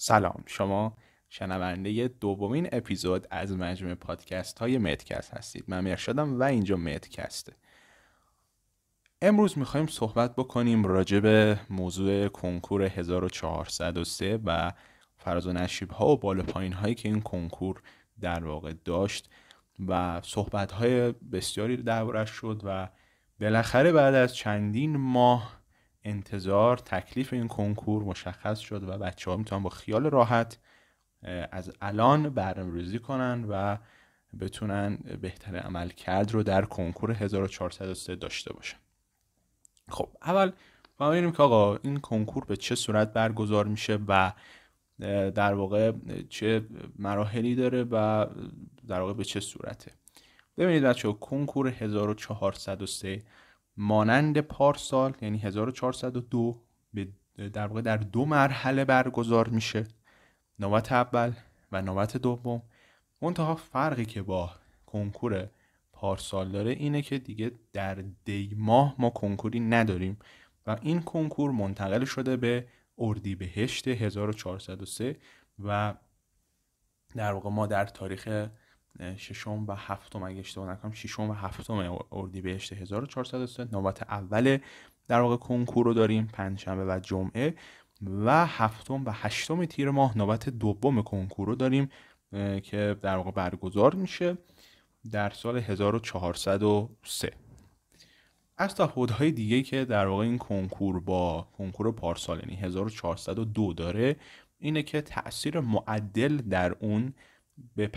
سلام، شما شنونده دومین اپیزود از مجموعه پادکست های مدکست هستید. من مرشدم و اینجا مدکسته. امروز میخوایم صحبت بکنیم راجع به موضوع کنکور 1403 و فراز و نشیب ها و بالا پایین هایی که این کنکور در واقع داشت و صحبت های بسیاری دربارش شد و بالاخره بعد از چندین ماه انتظار تکلیف این کنکور مشخص شد و بچه ها میتونن با خیال راحت از الان برنامه‌ریزی کنن و بتونن بهتر عملکرد رو در کنکور 1403 داشته باشن. خب اول ببینیم که آقا این کنکور به چه صورت برگزار میشه و در واقع چه مراحلی داره و در واقع به چه صورته. ببینید بچه‌ها، کنکور 1403 مانند پارسال یعنی 1402 در واقع در دو مرحله برگزار میشه، نوبت اول و نوبت دوم. منتها فرقی که با کنکور پارسال داره اینه که دیگه در دی ماه ما کنکوری نداریم و این کنکور منتقل شده به اردیبهشت 1403 و در واقع ما در تاریخ ششم و هفتم اگه اشتباه نکنم ششم و هفتم اردیبهشت 1403 نوبت اول در واقع کنکور رو داریم، پنجشنبه و جمعه، و هفتم و هشتم تیر ماه نوبت دوم کنکور رو داریم که در واقع برگزار میشه در سال 1403. از تفاوت‌های دیگه که در واقع این کنکور با کنکور پارسال یعنی 1402 داره اینه که تأثیر معدل در اون به 50%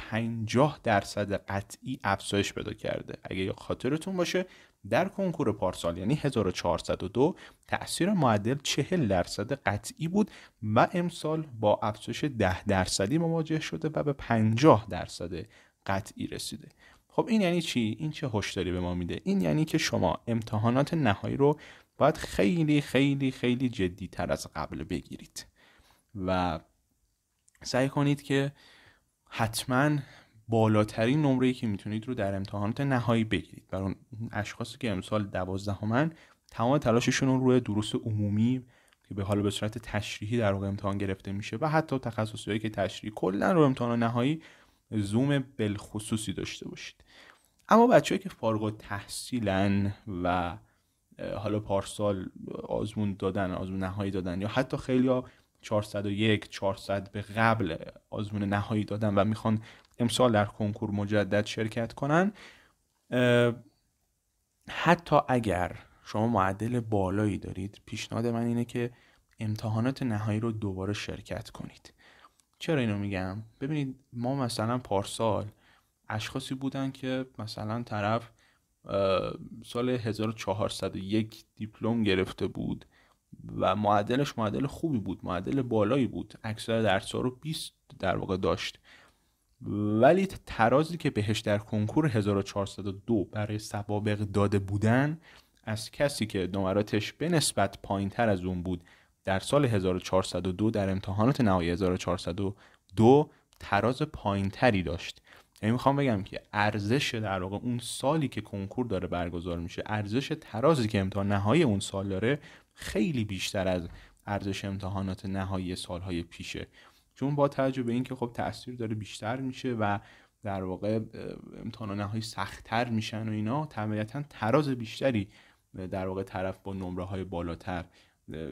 قطعی افزایش پیدا کرده. اگه خاطرتون باشه در کنکور پارسال یعنی 1402 تأثیر معدل 40% قطعی بود و امسال با افزایش 10% مواجه شده و به 50% قطعی رسیده. خب این یعنی چی؟ این چه هشداری به ما میده؟ این یعنی که شما امتحانات نهایی رو باید خیلی خیلی خیلی جدی تر از قبل بگیرید و سعی کنید که حتما بالاترین نمره‌ای که میتونید رو در امتحانات نهایی بگیرید. برای اون اشخاصی که امسال 12 تمام تلاششون رو روی دروس عمومی که به حال به صورت تشریحی در واقع امتحان گرفته میشه و حتی تخصصی‌هایی که تشریحی کلا رو امتحان نهایی زوم بالخصوصی داشته باشید. اما بچه‌ای که فارغ التحصیلن و حالا پارسال آزمون نهایی دادن یا حتی خیلی‌ها 401 400 به قبل آزمون نهایی دادن و میخوان امسال در کنکور مجدد شرکت کنن، حتی اگر شما معدل بالایی دارید پیشنهاد من اینه که امتحانات نهایی رو دوباره شرکت کنید. چرا اینو میگم؟ ببینید ما مثلا پارسال اشخاصی بودن که مثلا طرف سال 1401 دیپلم گرفته بود و معدلش معدل خوبی بود، معدل بالایی بود، اکثر درس‌ها رو 20 در واقع داشت، ولی ترازی که بهش در کنکور 1402 برای سوابق داده بودن از کسی که نمراتش به نسبت پایین تر از اون بود در سال 1402 در امتحانات نهایی 1402 تراز پایین تری داشت. یعنی میخوام بگم که ارزش در واقع اون سالی که کنکور داره برگزار میشه، ارزش ترازی که امتحان نهایی اون سال داره خیلی بیشتر از ارزش امتحانات نهایی سالهای پیشه، چون با توجه به اینکه خب تأثیر داره بیشتر میشه و در واقع امتحان نهایی سخت‌تر میشن و اینا، طبیعتاً تراز بیشتری در واقع طرف با نمره های بالاتر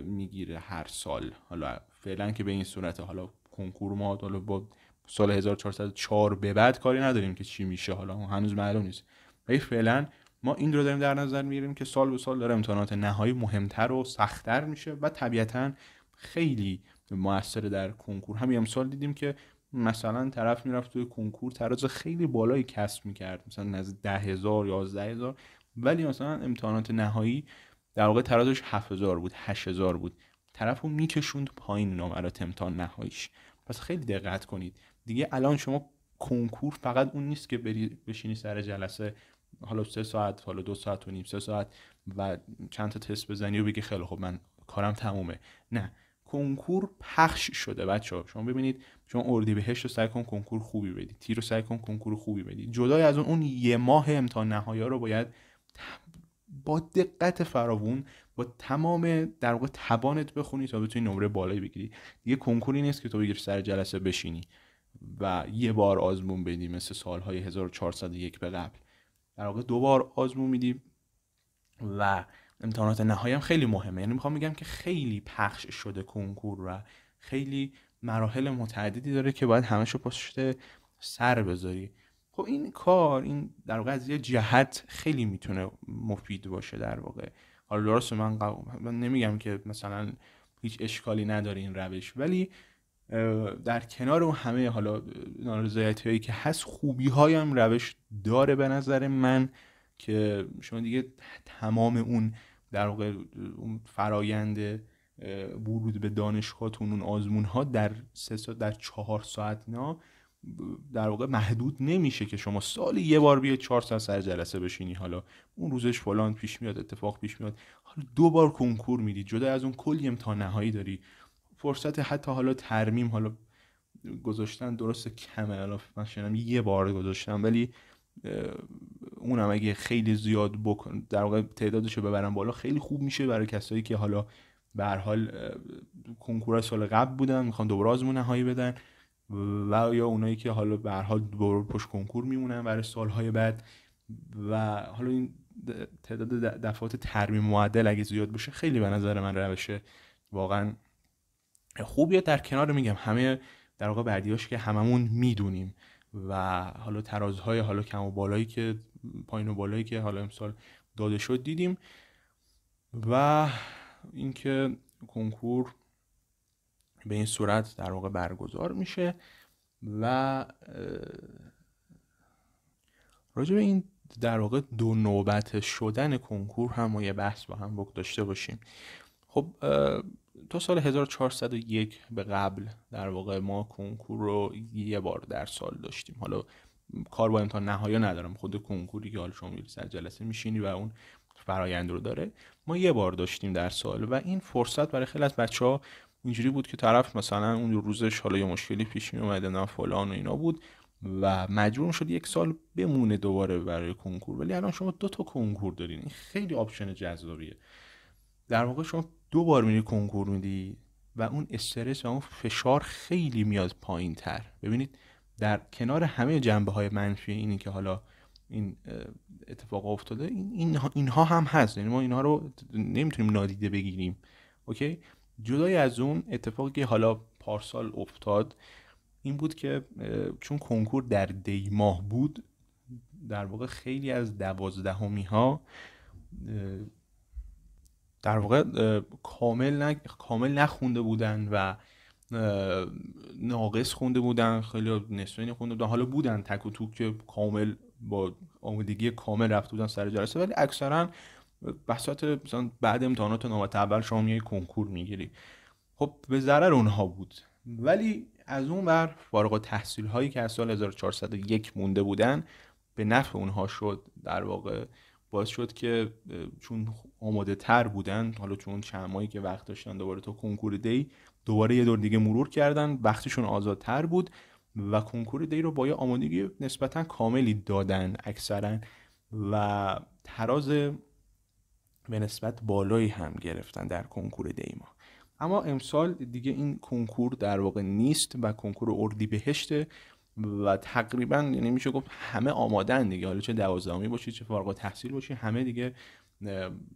میگیره هر سال. حالا فعلا که به این صورته، حالا کنکور ما حالا با سال 1404 به بعد کاری نداریم که چی میشه، حالا هنوز معلوم نیست، ولی فعلا ما این رو داریم در نظر میگیریم که سال به سال داره امتحانات نهایی مهمتر و سخت‌تر میشه و طبیعتاً خیلی موثر در کنکور. همین امسال دیدیم که مثلا طرف میرفت توی کنکور تراز خیلی بالایی کسب میکرد، مثلا نزد 10,000 11,000، ولی مثلا امتحانات نهایی در واقع ترازش 7,000 بود، 8,000 بود، طرفو میکشوند پایین نمرات امتحان نهاییش. پس خیلی دقت کنید دیگه. الان شما کنکور فقط اون نیست که بری بشینی سر جلسه حالا 3 ساعت، حالا 2 ساعت و نیم، 3 ساعت و چند تا تست بزنی و بگی خیلی خب من کارم تمومه. نه، کنکور پخش شده بچه‌ها. شما ببینید، شما اردیبهشت رو سعی کن کنکور خوبی بدی، تیر رو سعی کن کنکور خوبی بدی، جدای از اون یه ماه امتحان نهایی رو باید با دقت فراوون با تمام در واقع توانت بخونی تا بتونی نمره بالایی بگیری. دیگه کنکوری نیست که تو بگیری سر جلسه بشینی و یه بار آزمون بدی مثل سالهای 1401 به قبل. در واقع 2 بار آزمون میدی و امتحانات نهایی هم خیلی مهمه. یعنی میخوام بگم که خیلی پخش شده کنکور و خیلی مراحل متعددی داره که باید همشو پشت سر بذاری. خب این کار، این در واقع از یه جهت خیلی میتونه مفید باشه در واقع. حالا درسته من نمیگم که مثلا هیچ اشکالی نداره این روش، ولی در کنار اون همه حالا نارضایتی هایی که هست، خوبی های هم روش داره به نظر من، که شما دیگه تمام اون در واقع اون فرایند ورود به دانشگاهتون، اون آزمون ها در 3 ساعت در 4 ساعت اینا در واقع محدود نمیشه که شما سالی یه بار بیاید 4 ساعت سر جلسه بشینی، حالا اون روزش فلان پیش میاد، اتفاق پیش میاد، حالا 2 بار کنکور میدی، جدا از اون کلی امتحان نهایی داری، فرصت حتی حالا ترمیم حالا گذاشتن درست کمه، حالا من شنیدم 1 بار گذاشتم، ولی اونم اگه خیلی زیاد بکن در واقع تعدادشو ببرن بالا خیلی خوب میشه برای کسایی که حالا به هر حال کنکور سال قبل بودن میخوان دوباره آزمون نهایی بدن، و یا اونایی که حالا به هر حال دوباره پشت کنکور میمونن برای سالهای بعد، و حالا این تعداد دفعات ترمیم معدل اگه زیاد بشه خیلی به نظر من روشه واقعا خوبیه. در کنار میگم همه در واقع بعدیاش که هممون میدونیم و حالا ترازهای حالا کم و بالایی که پایین و بالایی که حالا امسال داده شد دیدیم، و اینکه کنکور به این صورت در واقع برگزار میشه. و راجع به این در واقع 2 نوبت شدن کنکور هم ما یه بحث با هم داشته باشیم. خب تا سال 1401 به قبل در واقع ما کنکور رو 1 بار در سال داشتیم. حالا کار با امتحان نهایی ندارم، خود کنکوری که حالا شما میری سر جلسه میشینی و اون فرآیند رو داره، ما 1 بار داشتیم در سال. و این فرصت برای خیلی از بچه‌ها اینجوری بود که طرف مثلا اون روزش حالا یه مشکلی پیش می اومده، نه فلان و اینا بود و مجبور شد 1 سال بمونه دوباره برای کنکور. ولی الان شما 2 تا کنکور دارین، این خیلی آپشن جذابیه. در واقع شما 2 بار میری کنکور میدی و اون استرس و اون فشار خیلی میاد پایین تر. ببینید در کنار همه جنبه های منفی اینی که حالا این اتفاق افتاده، اینها هم هست، یعنی ما اینها رو نمیتونیم نادیده بگیریم. اوکی، جدای از اون اتفاقی که حالا پارسال افتاد این بود که چون کنکور در دی ماه بود، در واقع خیلی از 12می ها در واقع کامل نخونده بودن و ناقص خونده بودن، خیلی نصفین خونده بودن، حالا بودن تک و توک که کامل با آمادگی کامل رفته بودن سر جلسه، ولی اکثرا بساط مثلا بعد امتحانات نوبت اول شما میای کنکور میگیری. خب به ضرر اونها بود. ولی از اون ور فارغ التحصیل هایی که از سال 1401 مونده بودن به نفع اونها شد. در واقع باعث شد که چون آماده تر بودن، حالا چون چند ماهی که وقت داشتن دوباره تا کنکور دی دوباره یه دور دیگه مرور کردن، وقتشون آزادتر بود و کنکور دی رو با یه آمادگی نسبتا کاملی دادن اکثرا و تراز به نسبت بالایی هم گرفتن در کنکور دی ما. اما امسال دیگه این کنکور در واقع نیست و کنکور اردیبهشت و تقریبا یعنی میشه گفت همه آمادن دیگه، حالا چه 12می باشی چه فارغ التحصیل باشی، همه دیگه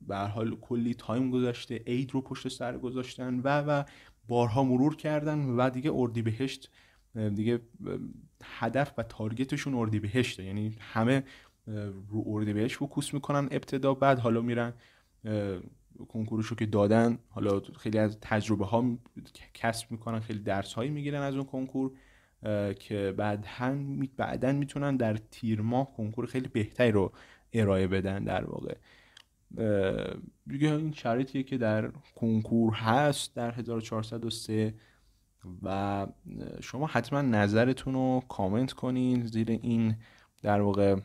به هر حال کلی تایم گذاشته، عید رو پشت سر گذاشتن و بارها مرور کردن و دیگه اردیبهشت دیگه هدف و تارگتشون اردیبهشته. یعنی همه رو اردیبهشت فوکوس میکنن ابتدا، بعد حالا میرن کنکورشو که دادن، حالا خیلی از تجربه ها کسب میکنن، خیلی درس هایی میگیرن از اون کنکور که بعداً میتونن در تیر ماه کنکور خیلی بهتری رو ارائه بدن. در واقع دیگه این شرایطیه که در کنکور هست در 1403 و شما حتما نظرتون رو کامنت کنین زیر این در واقع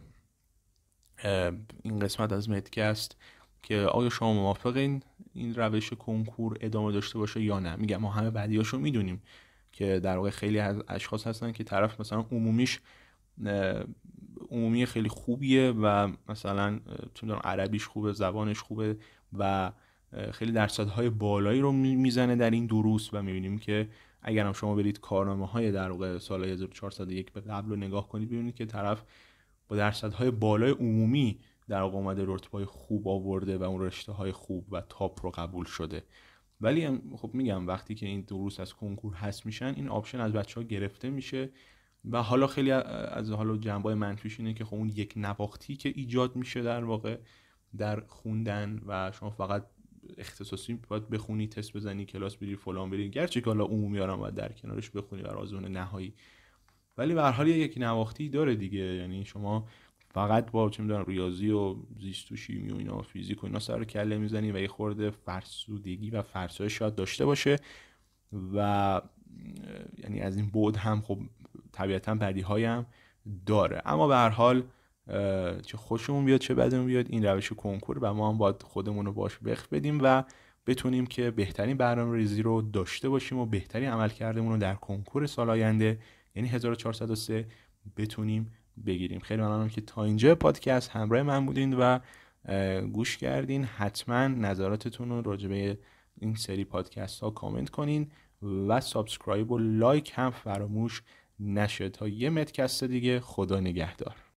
این قسمت از مدکست که آیا شما موافقین این روش کنکور ادامه داشته باشه یا نه. میگم ما همه بدیاشو میدونیم که در واقع خیلی از اشخاص هستن که طرف مثلا عمومیش عمومی خیلی خوبیه و مثلا چه می‌دونم عربیش خوبه، زبانش خوبه و خیلی درصدهای بالایی رو میزنه در این دروس و می‌بینیم که اگر هم شما برید کارنامه‌های در واقع سال 1401 به قبل رو نگاه کنید ببینید که طرف با درصدهای بالای عمومی در واقع اومده رتبه‌های خوب آورده و اون رشته‌های خوب و تاپ رو قبول شده. ولی خب میگم وقتی که این دروس از کنکور حذف میشن این آپشن از بچه‌ها گرفته میشه و حالا خیلی از حالا جنبه‌های منفیش اینه که خب اون یک نواختی که ایجاد میشه در واقع در خوندن و شما فقط اختصاصی باید بخونی، تست بزنی، کلاس بری، فلان بری، گرچه که حالا عمومی ها باید در کنارش بخونی برای آزمون نهایی، ولی به هر حال یک نواختی داره دیگه. یعنی شما فقط با چه می‌دونم ریاضی و زیست و شیمی و اینا فیزیک و اینا سر کله میزنی و یه خورده فرسودگی و فرسایش شاید داشته باشه و یعنی از این بعد هم خب طبیعتا بدیهایی هم داره، اما به هر حال چه خوشمون بیاد چه بدمون بیاد این روش کنکور و ما هم باید خودمون رو باش وقف بدیم و بتونیم که بهترین برنامه‌ریزی رو داشته باشیم و بهترین عملکردمون رو در کنکور سال آینده یعنی 1403 بتونیم بگیریم. خیلی ممنونم که تا اینجا پادکست همراه من بودین و گوش کردین. حتما نظراتتون رو راجع به این سری پادکست ها کامنت کنین و سابسکرایب و لایک هم فراموش نشه. تا یه مدکست دیگه، خدا نگهدار.